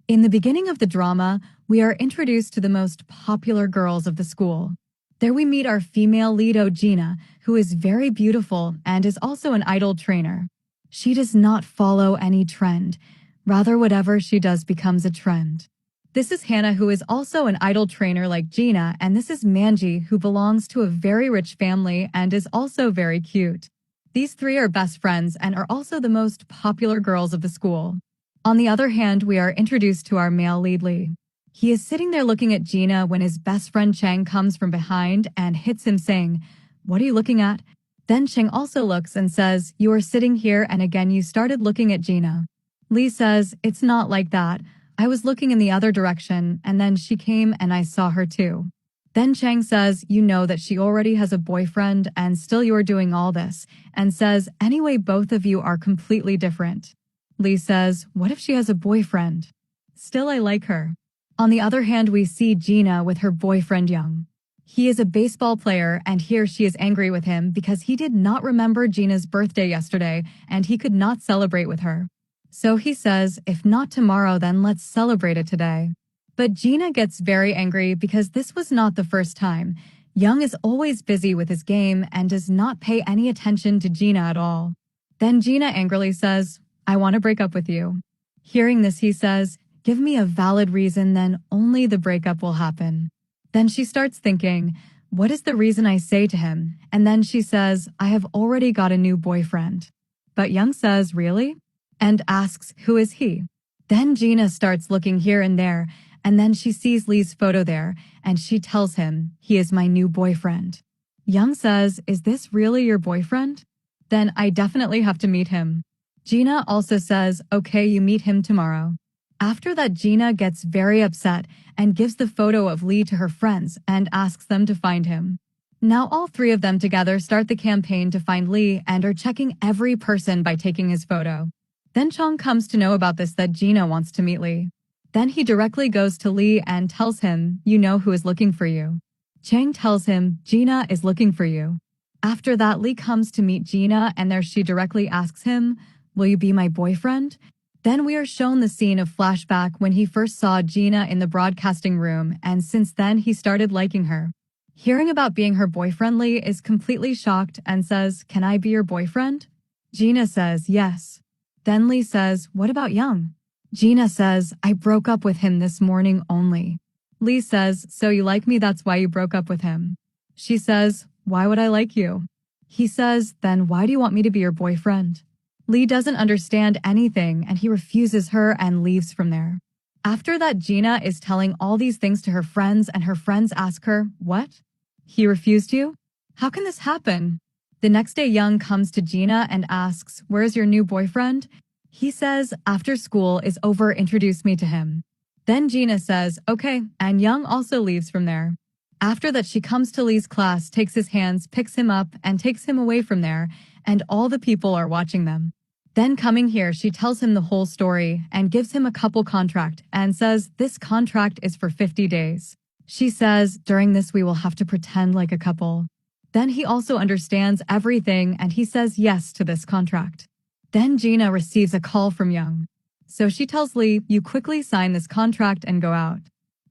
In the beginning of the drama, we are introduced to the most popular girls of the school. There we meet our female lead Gina, who is very beautiful and is also an idol trainer. She does not follow any trend. Rather, whatever she does becomes a trend. This is Hannah, who is also an idol trainer like Gina, and this is Manji, who belongs to a very rich family and is also very cute. These three are best friends and are also the most popular girls of the school. On the other hand, we are introduced to our male lead Lee. He is sitting there looking at Gina when his best friend Chang comes from behind and hits him saying, "What are you looking at?" Then Chang also looks and says, "You are sitting here and again you started looking at Gina." Lee says, "It's not like that. I was looking in the other direction and then she came and I saw her too." Then Chang says, "You know that she already has a boyfriend and still you are doing all this," and says, "Anyway, both of you are completely different." Lee says, "What if she has a boyfriend? Still, I like her." On the other hand, we see Gina with her boyfriend Young. He is a baseball player and here she is angry with him because he did not remember Gina's birthday yesterday and he could not celebrate with her. So he says, "If not tomorrow, then let's celebrate it today." But Gina gets very angry because this was not the first time. Young is always busy with his game and does not pay any attention to Gina at all. Then Gina angrily says, "I want to break up with you." Hearing this, he says, "Give me a valid reason, then only the breakup will happen." Then she starts thinking, what is the reason I say to him? And then she says, "I have already got a new boyfriend." But Young says, "Really?" And asks, "Who is he?" Then Gina starts looking here and there, and then she sees Lee's photo there, and she tells him, "He is my new boyfriend." Young says, "Is this really your boyfriend? Then I definitely have to meet him." Gina also says, "Okay, you meet him tomorrow." After that, Gina gets very upset and gives the photo of Lee to her friends and asks them to find him. Now all three of them together start the campaign to find Lee and are checking every person by taking his photo. Then Chong comes to know about this, that Gina wants to meet Lee. Then he directly goes to Lee and tells him, "You know who is looking for you." Chang tells him, "Gina is looking for you." After that, Lee comes to meet Gina and there she directly asks him, "Will you be my boyfriend?" Then we are shown the scene of flashback when he first saw Gina in the broadcasting room, and since then he started liking her. Hearing about being her boyfriend, Lee is completely shocked and says, "Can I be your boyfriend?" Gina says, "Yes." Then Lee says, "What about Young?" Gina says, "I broke up with him this morning only." Lee says, "So you like me, that's why you broke up with him?" She says, "Why would I like you?" He says, "Then why do you want me to be your boyfriend?" Lee doesn't understand anything and he refuses her and leaves from there. After that, Gina is telling all these things to her friends and her friends ask her, "What? He refused you? How can this happen?" The next day, Young comes to Gina and asks, "Where's your new boyfriend?" He says, "After school is over, introduce me to him." Then Gina says, "Okay," and Young also leaves from there. After that, she comes to Lee's class, takes his hands, picks him up, and takes him away from there, and all the people are watching them. Then coming here, she tells him the whole story and gives him a couple contract and says this contract is for 50 days. She says, "During this we will have to pretend like a couple." Then he also understands everything and he says yes to this contract. Then Gina receives a call from Young. So she tells Lee, "You quickly sign this contract and go out."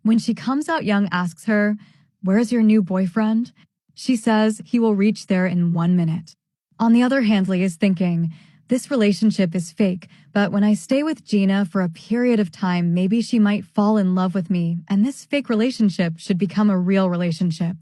When she comes out, Young asks her, "Where's your new boyfriend?" She says he will reach there in 1 minute. On the other hand, Lee is thinking, this relationship is fake, but when I stay with Gina for a period of time, maybe she might fall in love with me, and this fake relationship should become a real relationship.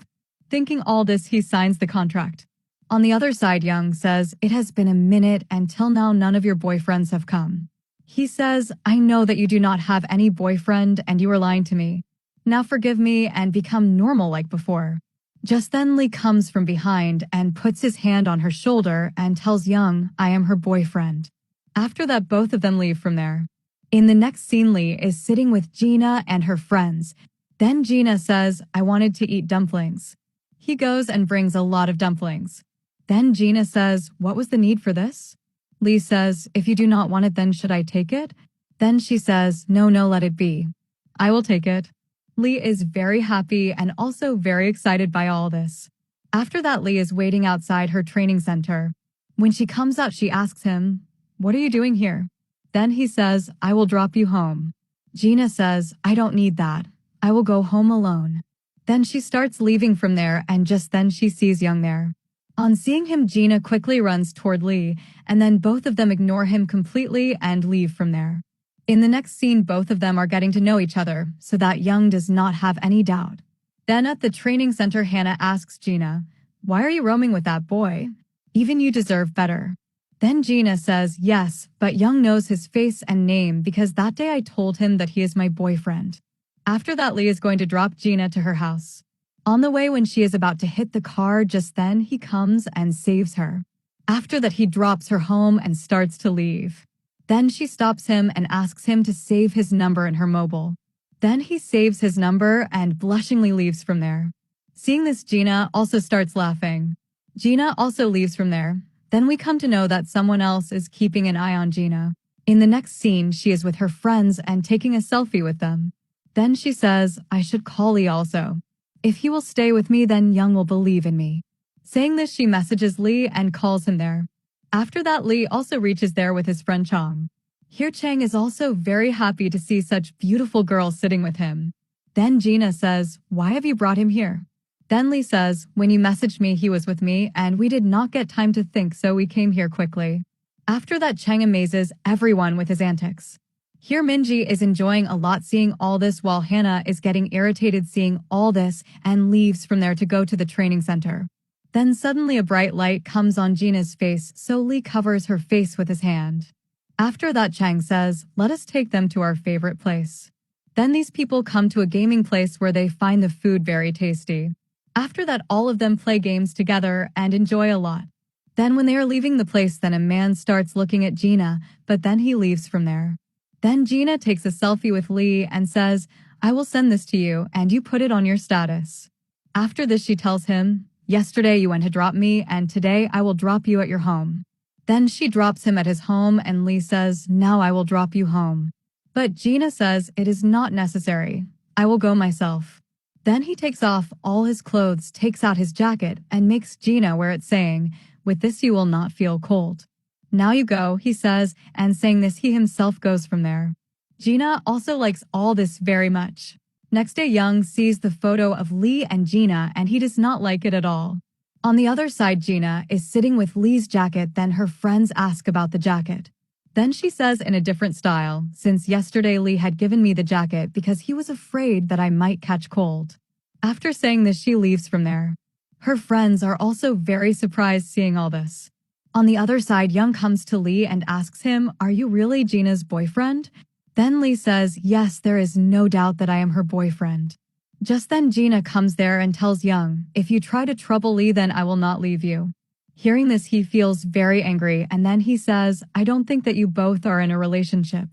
Thinking all this, he signs the contract. On the other side, Young says, "It has been a minute and till now none of your boyfriends have come." He says, "I know that you do not have any boyfriend and you are lying to me. Now forgive me and become normal like before." Just then Lee comes from behind and puts his hand on her shoulder and tells Young, "I am her boyfriend." After that, both of them leave from there. In the next scene, Lee is sitting with Gina and her friends. Then Gina says, "I wanted to eat dumplings." He goes and brings a lot of dumplings. Then Gina says, "What was the need for this?" Lee says, "If you do not want it, then should I take it?" Then she says, "No, let it be. I will take it." Lee is very happy and also very excited by all this. After that, Lee is waiting outside her training center. When she comes out, she asks him, "What are you doing here?" Then he says, "I will drop you home." Gina says, I don't need that. I will go home alone. Then she starts leaving from there and just then she sees Young there. On seeing him, Gina quickly runs toward Lee, and then both of them ignore him completely and leave from there. In the next scene, both of them are getting to know each other, so that Young does not have any doubt. Then at the training center, Hannah asks Gina, why are you roaming with that boy? Even you deserve better. Then Gina says, yes, but Young knows his face and name because that day I told him that he is my boyfriend. After that, Lee is going to drop Gina to her house. On the way, when she is about to hit the car, just then he comes and saves her. After that, he drops her home and starts to leave. Then she stops him and asks him to save his number in her mobile. Then he saves his number and blushingly leaves from there. Seeing this, Gina also starts laughing. Gina also leaves from there. Then we come to know that someone else is keeping an eye on Gina. In the next scene, she is with her friends and taking a selfie with them. Then she says, I should call Lee also. If he will stay with me, then Young will believe in me. Saying this, she messages Lee and calls him there. After that, Lee also reaches there with his friend Chang. Here, Chang is also very happy to see such beautiful girls sitting with him. Then Gina says, why have you brought him here? Then Lee says, when you messaged me, he was with me, and we did not get time to think, so we came here quickly. After that, Chang amazes everyone with his antics. Here, Minji is enjoying a lot seeing all this, while Hannah is getting irritated seeing all this and leaves from there to go to the training center. Then suddenly a bright light comes on Gina's face, so Lee covers her face with his hand. After that, Chang says, let us take them to our favorite place. Then these people come to a gaming place where they find the food very tasty. After that, all of them play games together and enjoy a lot. Then when they are leaving the place, then a man starts looking at Gina, but then he leaves from there. Then Gina takes a selfie with Lee and says, I will send this to you and you put it on your status. After this, she tells him, yesterday you went to drop me and today I will drop you at your home. Then she drops him at his home and Lee says, now I will drop you home. But Gina says, it is not necessary. I will go myself. Then he takes off all his clothes, takes out his jacket and makes Gina wear it, saying, with this you will not feel cold. Now you go, he says, and saying this, he himself goes from there. Gina also likes all this very much. Next day, Young sees the photo of Lee and Gina, and he does not like it at all. On the other side, Gina is sitting with Lee's jacket, then her friends ask about the jacket. Then she says in a different style, since yesterday Lee had given me the jacket because he was afraid that I might catch cold. After saying this, she leaves from there. Her friends are also very surprised seeing all this. On the other side, Young comes to Lee and asks him, are you really Gina's boyfriend? Then Lee says, yes, there is no doubt that I am her boyfriend. Just then Gina comes there and tells Young, if you try to trouble Lee, then I will not leave you. Hearing this, he feels very angry and then he says, I don't think that you both are in a relationship.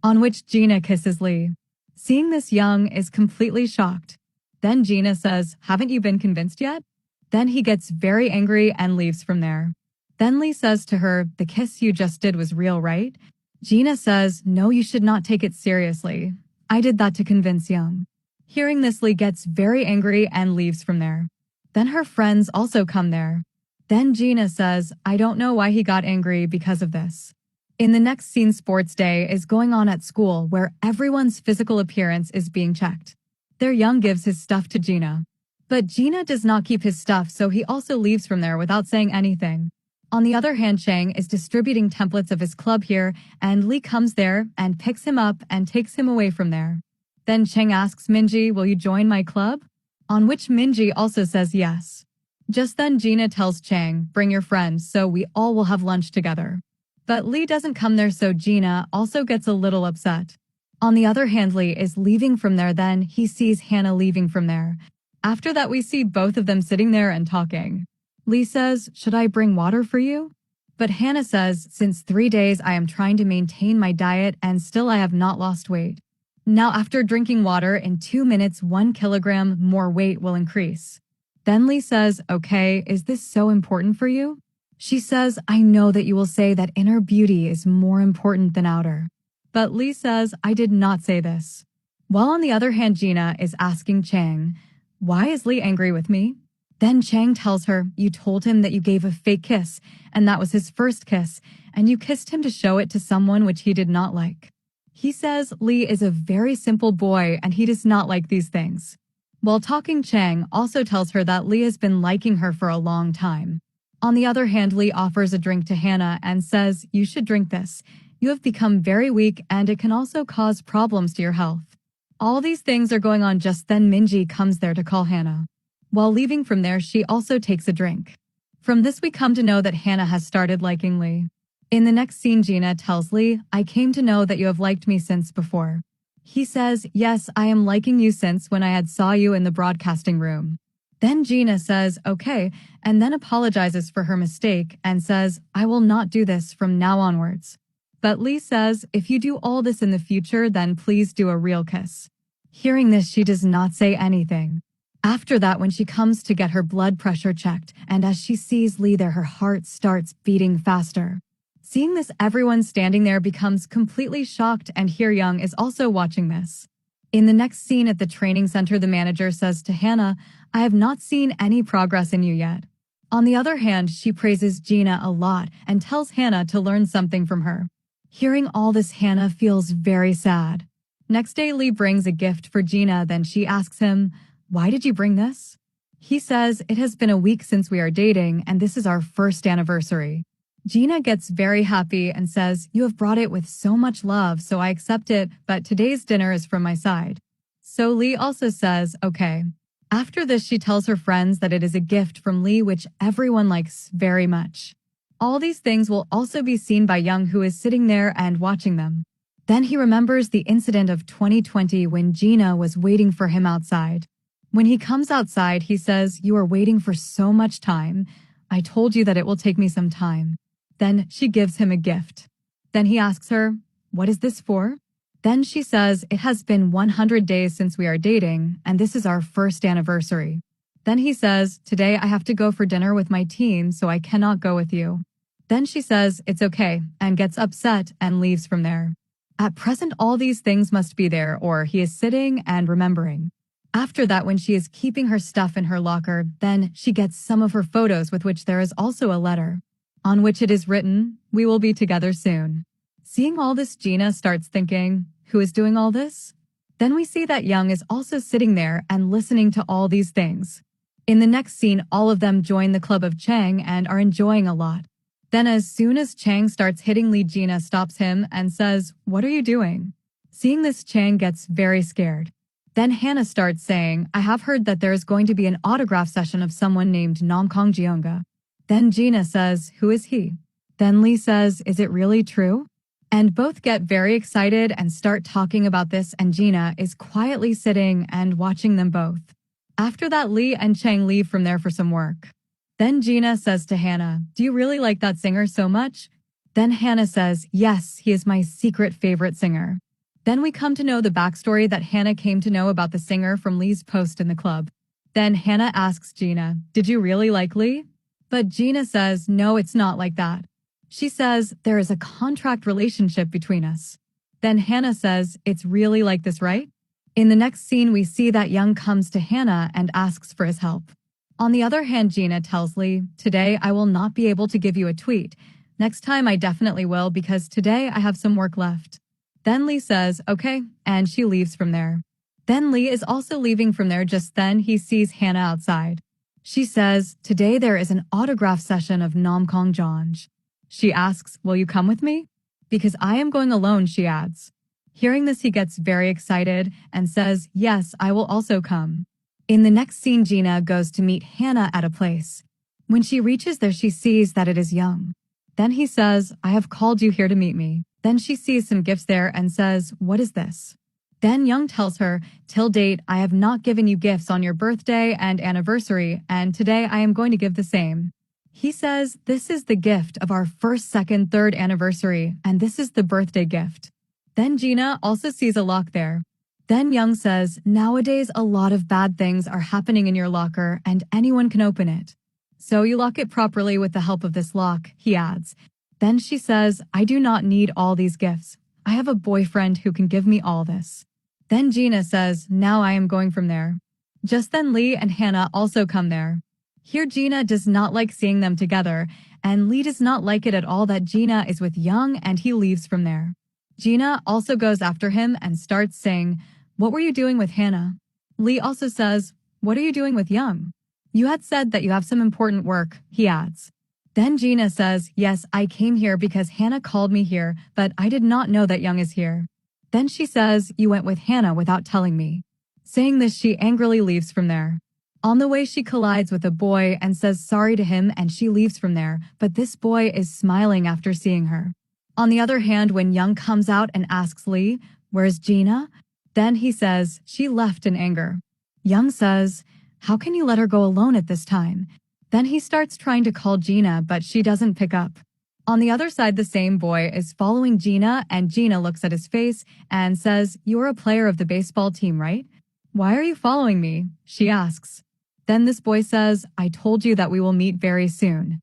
On which Gina kisses Lee. Seeing this, Young is completely shocked. Then Gina says, haven't you been convinced yet? Then he gets very angry and leaves from there. Then Lee says to her, the kiss you just did was real, right? Gina says, no, you should not take it seriously. I did that to convince Young. Hearing this, Lee gets very angry and leaves from there. Then her friends also come there. Then Gina says, I don't know why he got angry because of this. In the next scene, sports day is going on at school where everyone's physical appearance is being checked. There, Young gives his stuff to Gina. But Gina does not keep his stuff, so he also leaves from there without saying anything. On the other hand, Chang is distributing templates of his club here, and Lee comes there and picks him up and takes him away from there. Then Chang asks Minji, will you join my club? On which Minji also says yes. Just then Gina tells Chang, bring your friends so we all will have lunch together. But Lee doesn't come there, so Gina also gets a little upset. On the other hand, Lee is leaving from there, then he sees Hannah leaving from there. After that, we see both of them sitting there and talking. Lee says, should I bring water for you? But Hannah says, since 3 days I am trying to maintain my diet and still I have not lost weight. Now after drinking water in 2 minutes, 1 kilogram more weight will increase. Then Lee says, okay, is this so important for you? She says, I know that you will say that inner beauty is more important than outer. But Lee says, I did not say this. While on the other hand, Gina is asking Chang, why is Lee angry with me? Then Chang tells her, you told him that you gave a fake kiss, and that was his first kiss, and you kissed him to show it to someone which he did not like. He says Lee is a very simple boy and he does not like these things. While talking, Chang also tells her that Lee has been liking her for a long time. On the other hand, Lee offers a drink to Hannah and says, "You should drink this. You have become very weak and it can also cause problems to your health." All these things are going on just then Minji comes there to call Hannah. While leaving from there, she also takes a drink. From this we come to know that Hannah has started liking Lee. In the next scene, Gina tells Lee, "I came to know that you have liked me since before." He says, "Yes, I am liking you since when I had saw you in the broadcasting room." Then Gina says, "Okay," and then apologizes for her mistake and says, "I will not do this from now onwards." But Lee says, "If you do all this in the future, then please do a real kiss." Hearing this, she does not say anything. After that, when she comes to get her blood pressure checked, and as she sees Lee there, her heart starts beating faster. Seeing this, everyone standing there becomes completely shocked, and Young is also watching this. In the next scene at the training center, the manager says to Hannah, "I have not seen any progress in you yet." On the other hand, she praises Gina a lot and tells Hannah to learn something from her. Hearing all this, Hannah feels very sad. Next day, Lee brings a gift for Gina. Then she asks him, "Why did you bring this?" He says, "It has been a week since we are dating, and this is our first anniversary." Gina gets very happy and says, "You have brought it with so much love, so I accept it, but today's dinner is from my side." So Lee also says, "Okay." After this, she tells her friends that it is a gift from Lee, which everyone likes very much. All these things will also be seen by Young, who is sitting there and watching them. Then he remembers the incident of 2020 when Gina was waiting for him outside. When he comes outside, he says, "You are waiting for so much time. I told you that it will take me some time." Then she gives him a gift. Then he asks her, "What is this for?" Then she says, "It has been 100 days since we are dating, and this is our first anniversary." Then he says, "Today I have to go for dinner with my team, so I cannot go with you." Then she says, "It's okay," and gets upset and leaves from there. At present, all these things must be there, or he is sitting and remembering. After that, when she is keeping her stuff in her locker, then she gets some of her photos with which there is also a letter, on which it is written, "We will be together soon." Seeing all this, Gina starts thinking, who is doing all this? Then we see that Young is also sitting there and listening to all these things. In the next scene, all of them join the club of Chang and are enjoying a lot. Then as soon as Chang starts hitting Lee, Gina stops him and says, "What are you doing?" Seeing this, Chang gets very scared. Then Hannah starts saying, "I have heard that there is going to be an autograph session of someone named Namkong Jeonga." Then Gina says, "Who is he?" Then Lee says, "Is it really true?" And both get very excited and start talking about this, and Gina is quietly sitting and watching them both. After that, Lee and Chang leave from there for some work. Then Gina says to Hannah, "Do you really like that singer so much?" Then Hannah says, "Yes, he is my secret favorite singer." Then we come to know the backstory that Hannah came to know about the singer from Lee's post in the club. Then Hannah asks Gina, "Did you really like Lee?" But Gina says, "No, it's not like that." She says, "There is a contract relationship between us." Then Hannah says, "It's really like this, right?" In the next scene, we see that Young comes to Hannah and asks for his help. On the other hand, Gina tells Lee, "Today I will not be able to give you a tweet. Next time I definitely will, because today I have some work left." Then Lee says, "Okay," and she leaves from there. Then Lee is also leaving from there. Just then he sees Hannah outside. She says, "Today there is an autograph session of Namkong Jeonga." She asks, "Will you come with me?" "Because I am going alone," she adds. Hearing this, he gets very excited and says, "Yes, I will also come." In the next scene, Gina goes to meet Hannah at a place. When she reaches there, she sees that it is Young. Then he says, "I have called you here to meet me." Then she sees some gifts there and says, "What is this?" Then Young tells her, "Till date, I have not given you gifts on your birthday and anniversary, and today I am going to give the same." He says, "This is the gift of our first, second, third anniversary, and this is the birthday gift." Then Gina also sees a lock there. Then Young says, "Nowadays a lot of bad things are happening in your locker and anyone can open it. So you lock it properly with the help of this lock," he adds. Then she says, "I do not need all these gifts. I have a boyfriend who can give me all this." Then Gina says, "Now I am going from there." Just then Lee and Hannah also come there. Here Gina does not like seeing them together, and Lee does not like it at all that Gina is with Young, and he leaves from there. Gina also goes after him and starts saying, "What were you doing with Hannah?" Lee also says, "What are you doing with Young? You had said that you have some important work," he adds. Then Gina says, "Yes, I came here because Hannah called me here, but I did not know that Young is here." Then she says, "You went with Hannah without telling me." Saying this, she angrily leaves from there. On the way, she collides with a boy and says sorry to him, and she leaves from there, but this boy is smiling after seeing her. On the other hand, when Young comes out and asks Lee, "Where's Gina?" Then he says, "She left in anger." Young says, "How can you let her go alone at this time?" Then he starts trying to call Gina, but she doesn't pick up. On the other side, the same boy is following Gina, and Gina looks at his face and says, "You're a player of the baseball team, right? Why are you following me?" she asks. Then this boy says, "I told you that we will meet very soon."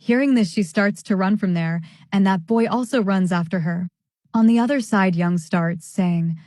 Hearing this, she starts to run from there, and that boy also runs after her. On the other side, Young starts saying,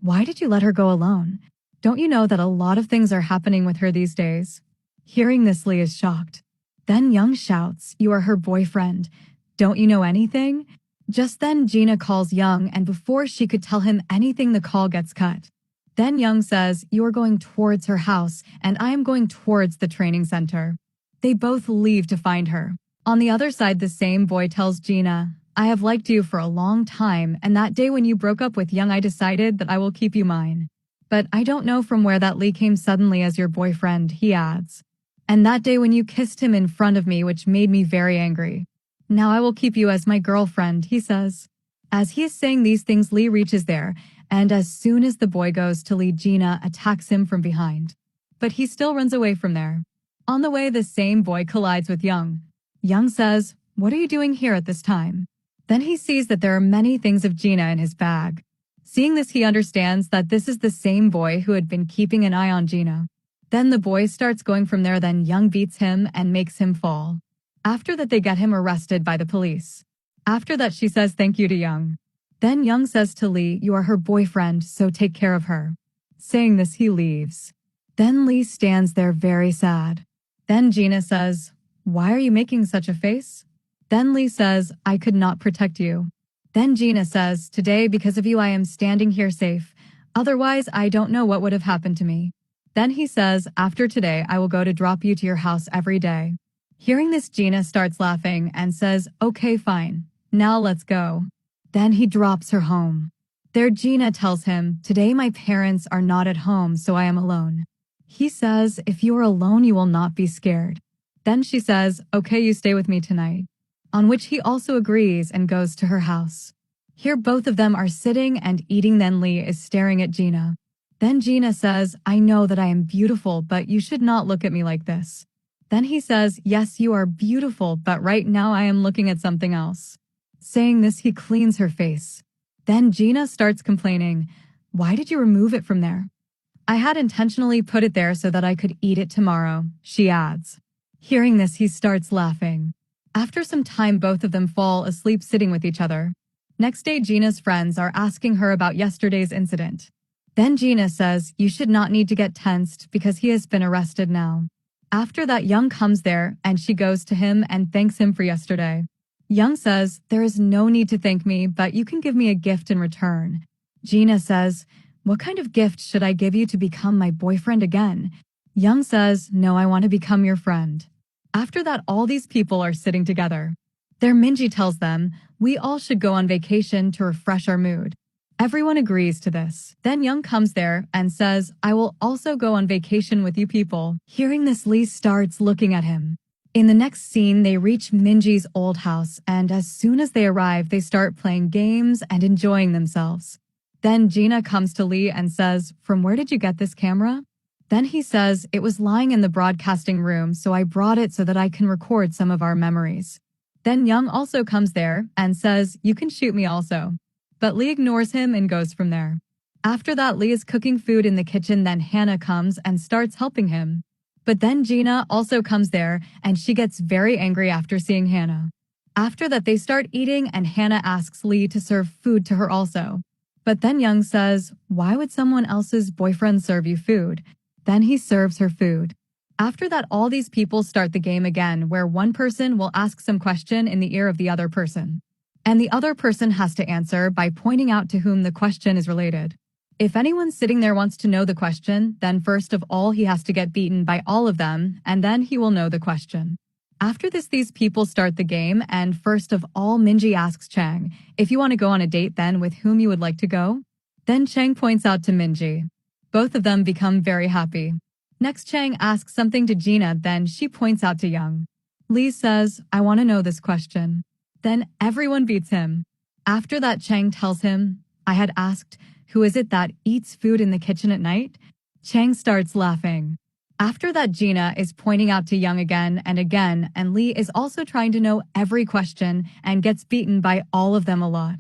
"Why did you let her go alone? Don't you know that a lot of things are happening with her these days?" Hearing this, Lee is shocked. Then Young shouts, "You are her boyfriend. Don't you know anything?" Just then, Gina calls Young, and before she could tell him anything, the call gets cut. Then Young says, "You are going towards her house, and I am going towards the training center." They both leave to find her. On the other side, the same boy tells Gina, "I have liked you for a long time, and that day when you broke up with Young, I decided that I will keep you mine. But I don't know from where that Lee came suddenly as your boyfriend," he adds. "And that day when you kissed him in front of me, which made me very angry. Now I will keep you as my girlfriend," he says. As he is saying these things, Lee reaches there, and as soon as the boy goes to lead, Gina attacks him from behind. But he still runs away from there. On the way, the same boy collides with Young. Young says, "What are you doing here at this time?" Then he sees that there are many things of Gina in his bag. Seeing this, he understands that this is the same boy who had been keeping an eye on Gina. Then the boy starts going from there, then Young beats him and makes him fall. After that, they get him arrested by the police. After that, she says thank you to Young. Then Young says to Lee, "You are her boyfriend, so take care of her." Saying this, he leaves. Then Lee stands there very sad. Then Gina says, "Why are you making such a face?" Then Lee says, "I could not protect you." Then Gina says, "Today, because of you, I am standing here safe. Otherwise, I don't know what would have happened to me." Then he says, "After today, I will go to drop you to your house every day." Hearing this, Gina starts laughing and says, "Okay, fine. Now let's go." Then he drops her home. There, Gina tells him, "Today my parents are not at home, so I am alone." He says, "If you are alone, you will not be scared." Then she says, "Okay, you stay with me tonight." On which he also agrees and goes to her house. Here both of them are sitting and eating, then Lee is staring at Gina. Then Gina says, "I know that I am beautiful, but you should not look at me like this." Then he says, "Yes, you are beautiful, but right now I am looking at something else." Saying this, he cleans her face. Then Gina starts complaining, "Why did you remove it from there?" "I had intentionally put it there so that I could eat it tomorrow," she adds. Hearing this, he starts laughing. After some time, both of them fall asleep sitting with each other. Next day, Gina's friends are asking her about yesterday's incident. Then Gina says, "You should not need to get tensed because he has been arrested now." After that, Young comes there and she goes to him and thanks him for yesterday. Young says, "There is no need to thank me, but you can give me a gift in return." Gina says, "What kind of gift should I give you to become my boyfriend again?" Young says, "No, I want to become your friend." After that, all these people are sitting together. There, Minji tells them, "We all should go on vacation to refresh our mood." Everyone agrees to this. Then Young comes there and says, "I will also go on vacation with you people." Hearing this, Lee starts looking at him. In the next scene, they reach Minji's old house, and as soon as they arrive, they start playing games and enjoying themselves. Then Gina comes to Lee and says, "From where did you get this camera?" Then he says, "It was lying in the broadcasting room, so I brought it so that I can record some of our memories." Then Young also comes there and says, "You can shoot me also." But Lee ignores him and goes from there. After that, Lee is cooking food in the kitchen, then Hannah comes and starts helping him. But then Gina also comes there and she gets very angry after seeing Hannah. After that, they start eating and Hannah asks Lee to serve food to her also. But then Young says, "Why would someone else's boyfriend serve you food?" Then he serves her food. After that, all these people start the game again, where one person will ask some question in the ear of the other person. and the other person has to answer by pointing out to whom the question is related. If anyone sitting there wants to know the question, then first of all he has to get beaten by all of them, and then he will know the question. After this, these people start the game, and first of all Minji asks Chang, if you want to go on a date then with whom you would like to go? Then Chang points out to Minji. Both of them become very happy. Next, Chang asks something to Gina, then she points out to Young. Lee says, I want to know this question. Then everyone beats him. After that, Chang tells him, I had asked, who is it that eats food in the kitchen at night? Chang starts laughing. After that, Gina is pointing out to Young again, and Lee is also trying to know every question and gets beaten by all of them a lot.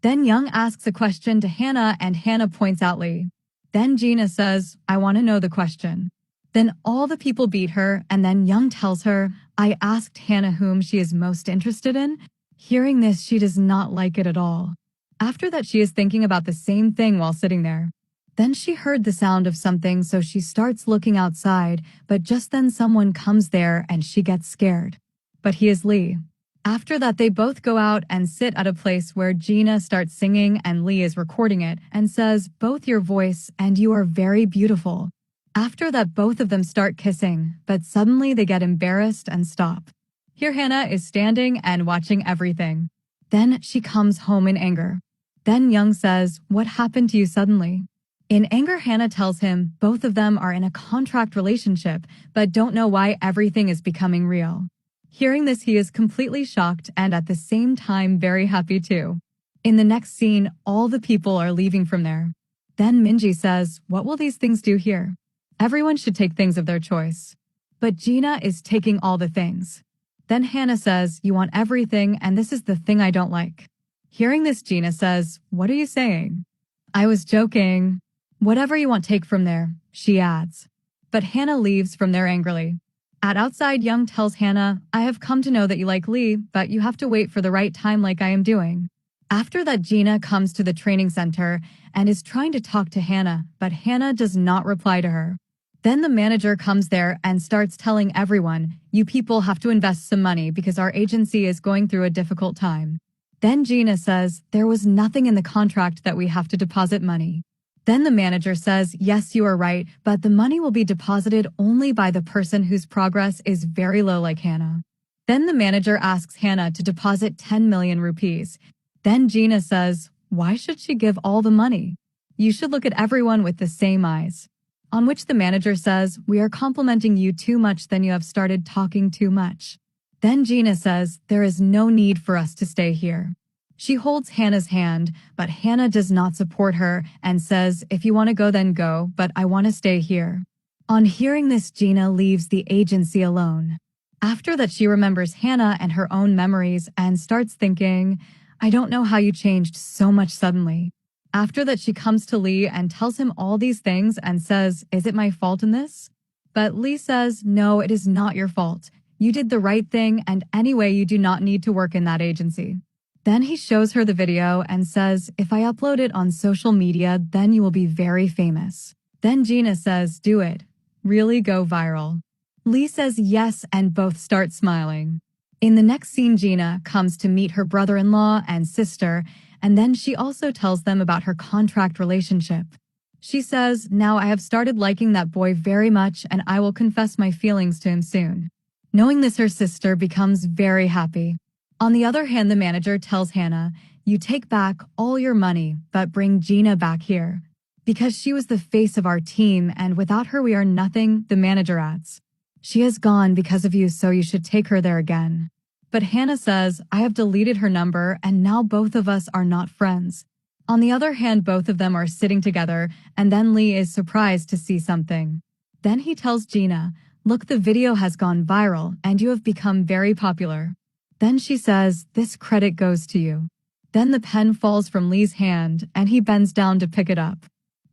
Then Young asks a question to Hannah, and Hannah points out Lee. Then Gina says, I want to know the question. Then all the people beat her, and then Young tells her, I asked Hannah whom she is most interested in. Hearing this, she does not like it at all. After that, she is thinking about the same thing while sitting there. Then she heard the sound of something, so she starts looking outside, but just then someone comes there and she gets scared. But he is Lee. After that, they both go out and sit at a place where Gina starts singing and Lee is recording it and says, both your voice and you are very beautiful. After that, both of them start kissing, but suddenly they get embarrassed and stop. Here Hannah is standing and watching everything. Then she comes home in anger. Then Young says, what happened to you suddenly? In anger, Hannah tells him both of them are in a contract relationship, but don't know why everything is becoming real. Hearing this, he is completely shocked and at the same time very happy too. In the next scene, all the people are leaving from there. Then Minji says, what will these things do here? Everyone should take things of their choice. But Gina is taking all the things. Then Hannah says, you want everything, and this is the thing I don't like. Hearing this, Gina says, what are you saying? I was joking. Whatever you want, take from there, she adds. But Hannah leaves from there angrily. At outside, Young tells Hannah, I have come to know that you like Lee, but you have to wait for the right time like I am doing. After that, Gina comes to the training center and is trying to talk to Hannah, but Hannah does not reply to her. Then the manager comes there and starts telling everyone, you people have to invest some money because our agency is going through a difficult time. Then Gina says, there was nothing in the contract that we have to deposit money. Then the manager says, yes, you are right, but the money will be deposited only by the person whose progress is very low like Hannah. Then the manager asks Hannah to deposit 10 million rupees. Then Gina says, why should she give all the money? You should look at everyone with the same eyes. On which the manager says, we are complimenting you too much, then you have started talking too much. Then Gina says, there is no need for us to stay here. She holds Hannah's hand, but Hannah does not support her and says, if you want to go, then go, but I want to stay here. On hearing this, Gina leaves the agency alone. After that, she remembers Hannah and her own memories and starts thinking, I don't know how you changed so much suddenly. After that, she comes to Lee and tells him all these things and says, is it my fault in this? But Lee says, no, it is not your fault. You did the right thing, and anyway, you do not need to work in that agency. Then he shows her the video and says, if I upload it on social media, then you will be very famous. Then Gina says, do it. Really go viral. Lee says yes, and both start smiling. In the next scene, Gina comes to meet her brother-in-law and sister, and then she also tells them about her contract relationship. She says, now I have started liking that boy very much, and I will confess my feelings to him soon. Knowing this, her sister becomes very happy. On the other hand, the manager tells Hannah, you take back all your money, but bring Gina back here. Because she was the face of our team, and without her we are nothing, the manager adds. She has gone because of you, so you should take her there again. But Hannah says, I have deleted her number, and now both of us are not friends. On the other hand, both of them are sitting together, and then Lee is surprised to see something. Then he tells Gina, look, the video has gone viral, and you have become very popular. Then she says, this credit goes to you. Then the pen falls from Lee's hand, and he bends down to pick it up.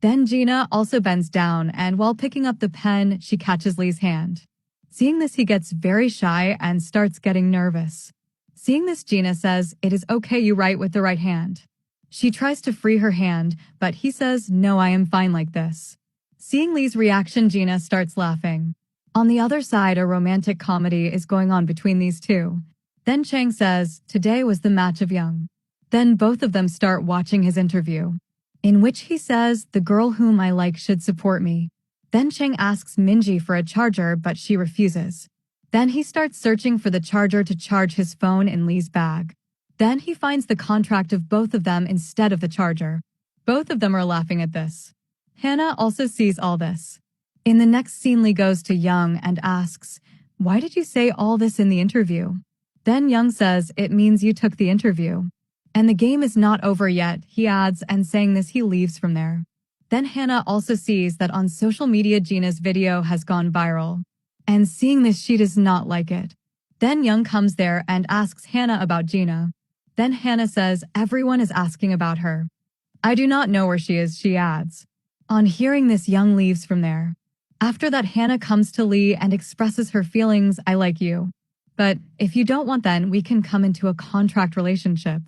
Then Gina also bends down, and while picking up the pen, she catches Lee's hand. Seeing this, he gets very shy and starts getting nervous. Seeing this, Gina says, it is okay, you write with the right hand. She tries to free her hand, but he says, no, I am fine like this. Seeing Lee's reaction, Gina starts laughing. On the other side, a romantic comedy is going on between these two. Then Chang says, today was the match of Young. Then both of them start watching his interview, in which he says the girl whom I like should support me. Then Chang asks Minji for a charger, but she refuses. Then he starts searching for the charger to charge his phone in Lee's bag. Then he finds the contract of both of them instead of the charger. Both of them are laughing at this. Hannah also sees all this. In the next scene, Lee goes to Young and asks, "Why did you say all this in the interview?" Then Young says, "It means you took the interview. And the game is not over yet," he adds, and saying this he leaves from there. Then Hannah also sees that on social media Gina's video has gone viral. And seeing this she does not like it. Then Young comes there and asks Hannah about Gina. Then Hannah says everyone is asking about her. "I do not know where she is," she adds. On hearing this, Young leaves from there. After that, Hannah comes to Lee and expresses her feelings, "I like you. But if you don't want, then we can come into a contract relationship.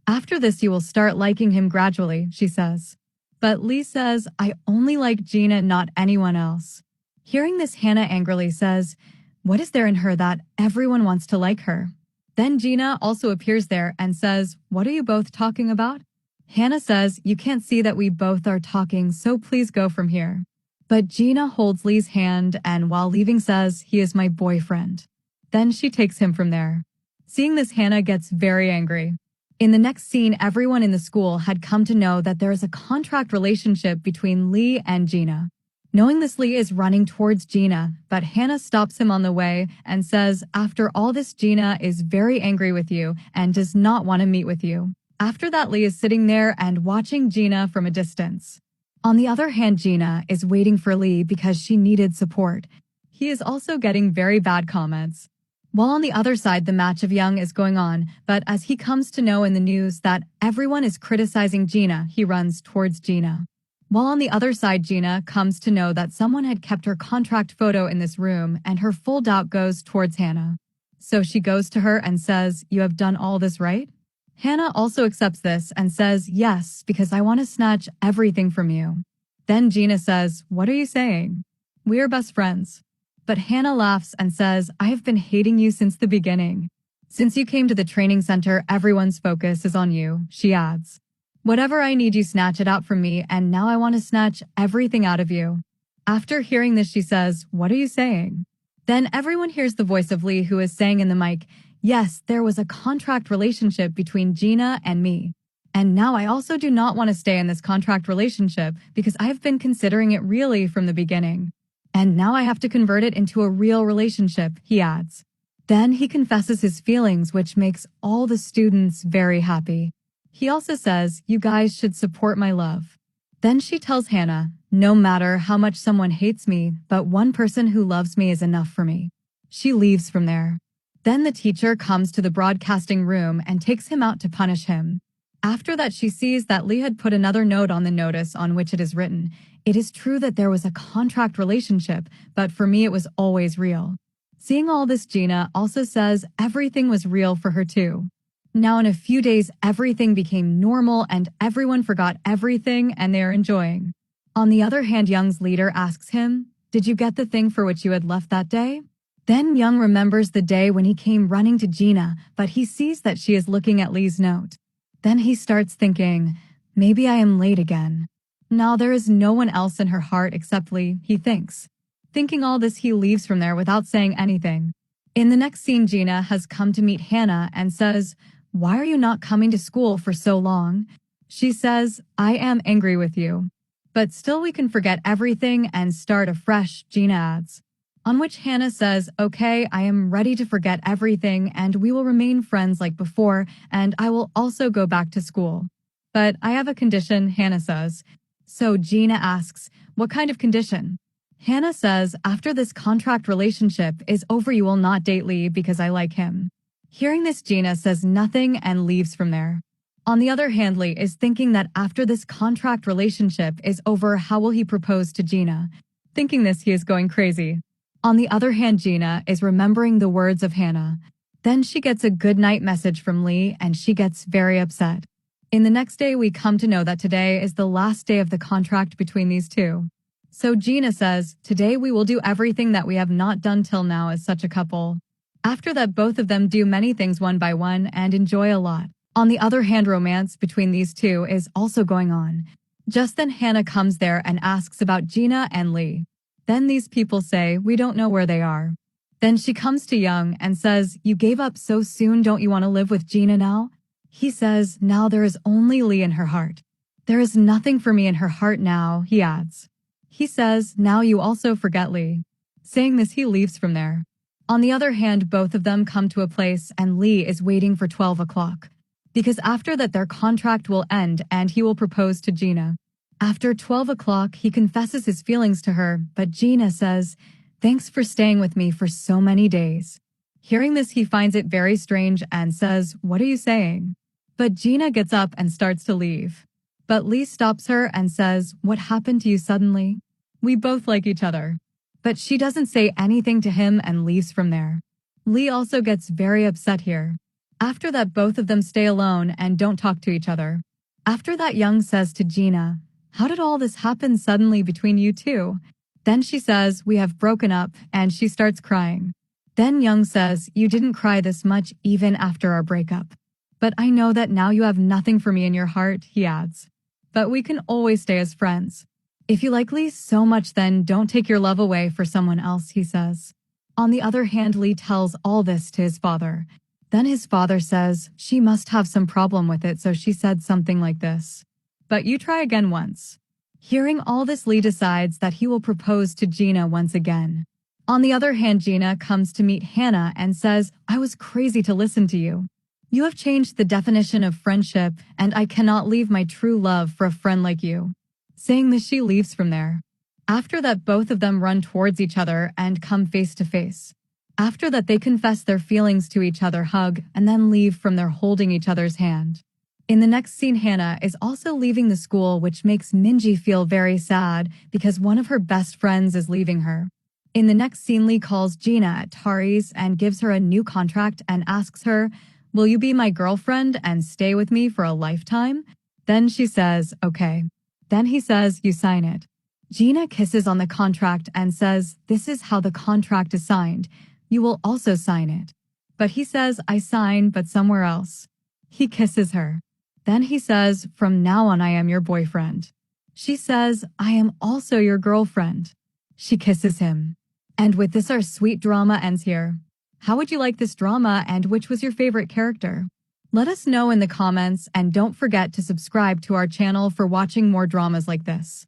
After this you will start liking him gradually," she says. But Lee says, "I only like Gina, not anyone else." Hearing this, Hannah angrily says, "What is there in her that everyone wants to like her?" Then Gina also appears there and says, "What are you both talking about?" Hannah says, "You can't see that we both are talking, so please go from here." But Gina holds Lee's hand and while leaving says, "He is my boyfriend." Then she takes him from there. Seeing this, Hannah gets very angry. In the next scene, everyone in the school had come to know that there is a contract relationship between Lee and Gina. Knowing this, Lee is running towards Gina, but Hannah stops him on the way and says, "After all this, Gina is very angry with you and does not want to meet with you." After that, Lee is sitting there and watching Gina from a distance. On the other hand, Gina is waiting for Lee because she needed support. He is also getting very bad comments. While on the other side, the match of Young is going on, but as he comes to know in the news that everyone is criticizing Gina, he runs towards Gina. While on the other side, Gina comes to know that someone had kept her contract photo in this room and her full doubt goes towards Hannah. So she goes to her and says, "You have done all this, right?" Hannah also accepts this and says, "Yes, because I want to snatch everything from you." Then Gina says, "What are you saying? We are best friends." But Hannah laughs and says, "I have been hating you since the beginning. Since you came to the training center, everyone's focus is on you," she adds. "Whatever I need, you snatch it out from me, and now I want to snatch everything out of you." After hearing this, she says, "What are you saying?" Then everyone hears the voice of Lee, who is saying in the mic, "Yes, there was a contract relationship between Gina and me. And now I also do not want to stay in this contract relationship because I have been considering it really from the beginning. And now I have to convert it into a real relationship," he adds. Then he confesses his feelings, which makes all the students very happy. He also says, "You guys should support my love." Then she tells Hannah, "No matter how much someone hates me, but one person who loves me is enough for me." She leaves from there. Then the teacher comes to the broadcasting room and takes him out to punish him. After that, she sees that Lee had put another note on the notice on which it is written, "It is true that there was a contract relationship, but for me it was always real." Seeing all this, Gina also says everything was real for her too. Now in a few days, everything became normal and everyone forgot everything and they are enjoying. On the other hand, Young's leader asks him, "Did you get the thing for which you had left that day?" Then Young remembers the day when he came running to Gina, but he sees that she is looking at Lee's note. Then he starts thinking, "Maybe I am late again." Now there is no one else in her heart except Lee, he thinks. Thinking all this, he leaves from there without saying anything. In the next scene, Gina has come to meet Hannah and says, "Why are you not coming to school for so long?" She says, "I am angry with you. But still we can forget everything and start afresh," Gina adds. On which Hannah says, "Okay, I am ready to forget everything and we will remain friends like before and I will also go back to school. But I have a condition," Hannah says. So Gina asks, "What kind of condition?" Hannah says, "After this contract relationship is over, you will not date Lee because I like him." Hearing this, Gina says nothing and leaves from there. On the other hand, Lee is thinking that after this contract relationship is over, how will he propose to Gina? Thinking this, he is going crazy. On the other hand, Gina is remembering the words of Hannah. Then she gets a good night message from Lee and she gets very upset. In the next day, we come to know that today is the last day of the contract between these two. So Gina says, "Today we will do everything that we have not done till now as such a couple." After that, both of them do many things one by one and enjoy a lot. On the other hand, romance between these two is also going on. Just then Hannah comes there and asks about Gina and Lee. Then these people say, we don't know where they are. Then she comes to Young and says, you gave up so soon, don't you want to live with Gina now? He says, now there is only Lee in her heart. There is nothing for me in her heart now, he adds. He says, now you also forget Lee. Saying this, he leaves from there. On the other hand, both of them come to a place and Lee is waiting for 12 o'clock. Because after that their contract will end and he will propose to Gina. After 12 o'clock, he confesses his feelings to her, but Gina says, thanks for staying with me for so many days. Hearing this, he finds it very strange and says, what are you saying? But Gina gets up and starts to leave. But Lee stops her and says, what happened to you suddenly? We both like each other. But she doesn't say anything to him and leaves from there. Lee also gets very upset here. After that, both of them stay alone and don't talk to each other. After that, Young says to Gina, how did all this happen suddenly between you two? Then she says, we have broken up, and she starts crying. Then Young says, you didn't cry this much even after our breakup. But I know that now you have nothing for me in your heart, he adds. But we can always stay as friends. If you like Lee so much, then don't take your love away for someone else, he says. On the other hand, Lee tells all this to his father. Then his father says, she must have some problem with it, so she said something like this. But you try again once. Hearing all this, Lee decides that he will propose to Gina once again. On the other hand, Gina comes to meet Hannah and says, I was crazy to listen to you. You have changed the definition of friendship, and I cannot leave my true love for a friend like you. Saying this, she leaves from there. After that, both of them run towards each other and come face to face. After that, they confess their feelings to each other, hug, and then leave from there holding each other's hand. In the next scene, Hannah is also leaving the school, which makes Minji feel very sad because one of her best friends is leaving her. In the next scene, Lee calls Gina at Tari's and gives her a new contract and asks her, will you be my girlfriend and stay with me for a lifetime? Then she says, okay. Then he says, you sign it. Gina kisses on the contract and says, this is how the contract is signed. You will also sign it. But he says, I sign, but somewhere else. He kisses her. Then he says, from now on I am your boyfriend. She says, I am also your girlfriend. She kisses him. And with this, our sweet drama ends here. How would you like this drama, and which was your favorite character? Let us know in the comments, and don't forget to subscribe to our channel for watching more dramas like this.